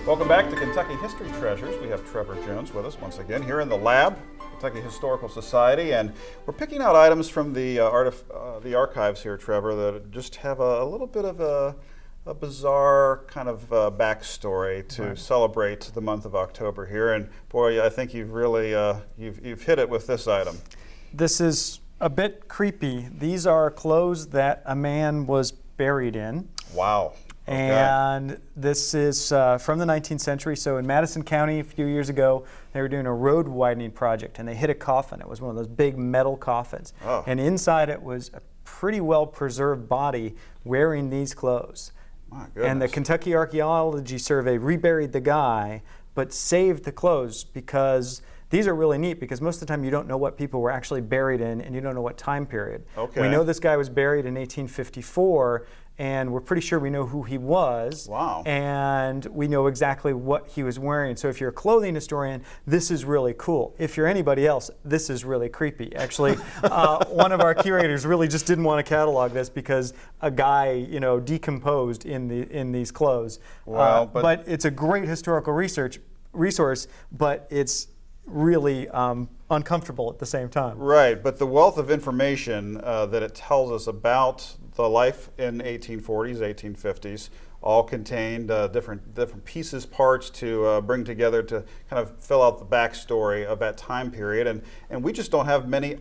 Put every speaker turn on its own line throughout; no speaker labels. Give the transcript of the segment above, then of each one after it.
Welcome back to Kentucky History Treasures. We have Trevor Jones with us once again here in the lab, Kentucky Historical Society, and we're picking out items from the archives here, Trevor, that just have a little bit of a bizarre kind of backstory to celebrate the month of October here. And boy, I think you've really you've hit it with this item.
This is a bit creepy. These are clothes that a man was buried in.
Wow. Okay.
And this is from the 19th century. So in Madison County a few years ago, they were doing a road widening project and they hit a coffin. It was one of those big metal coffins.
Oh.
And inside it was a pretty well preserved body wearing these clothes.
My goodness.
And the Kentucky Archaeology Survey reburied the guy, but saved the clothes because these are really neat because most of the time you don't know what people were actually buried in and you don't know what time period.
Okay.
We know this guy was buried in 1854 and we're pretty sure we know who he was.
Wow.
And we know exactly what he was wearing. So if you're a clothing historian, this is really cool. If you're anybody else, this is really creepy. Actually, one of our curators really just didn't want to catalog this because a guy, decomposed in these clothes.
Wow,
but it's a great historical resource, but it's really uncomfortable at the same time.
Right, but the wealth of information that it tells us about the life in 1840s, 1850s, all contained different pieces, parts to bring together to kind of fill out the backstory of that time period. And we just don't have many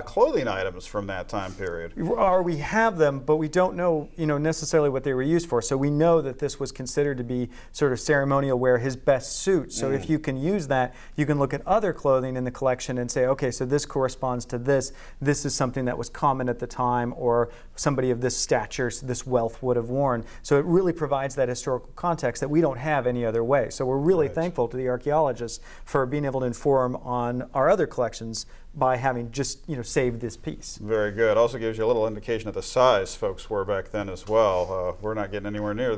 clothing items from that time period.
Or we have them, but we don't know, necessarily what they were used for. So we know that this was considered to be sort of ceremonial wear, his best suit. So if you can use that, you can look at other clothing in the collection and say, okay, so this corresponds to this. This is something that was common at the time, or somebody of this stature, this wealth would have worn. So it really provides that historical context that we don't have any other way. So we're really thankful to the archaeologists for being able to inform on our other collections by having just saved this piece.
Very good. Also gives you a little indication of the size folks were back then as well. We're not getting anywhere near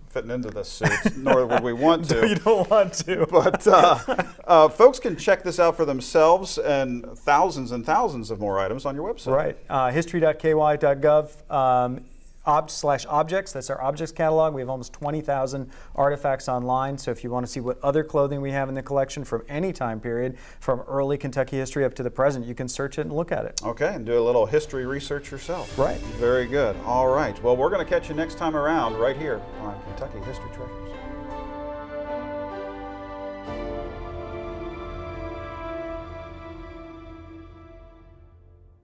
fitting into this suit, nor would we want to.
You don't want to.
But folks can check this out for themselves and thousands of more items on your website.
Right. History.ky.gov. /objects, that's our objects catalog. We have almost 20,000 artifacts online, so if you want to see what other clothing we have in the collection from any time period, from early Kentucky history up to the present, you can search it and look at it.
Okay, and do a little history research yourself.
Right.
Very good. All right. Well, we're going to catch you next time around right here on Kentucky History Treasures.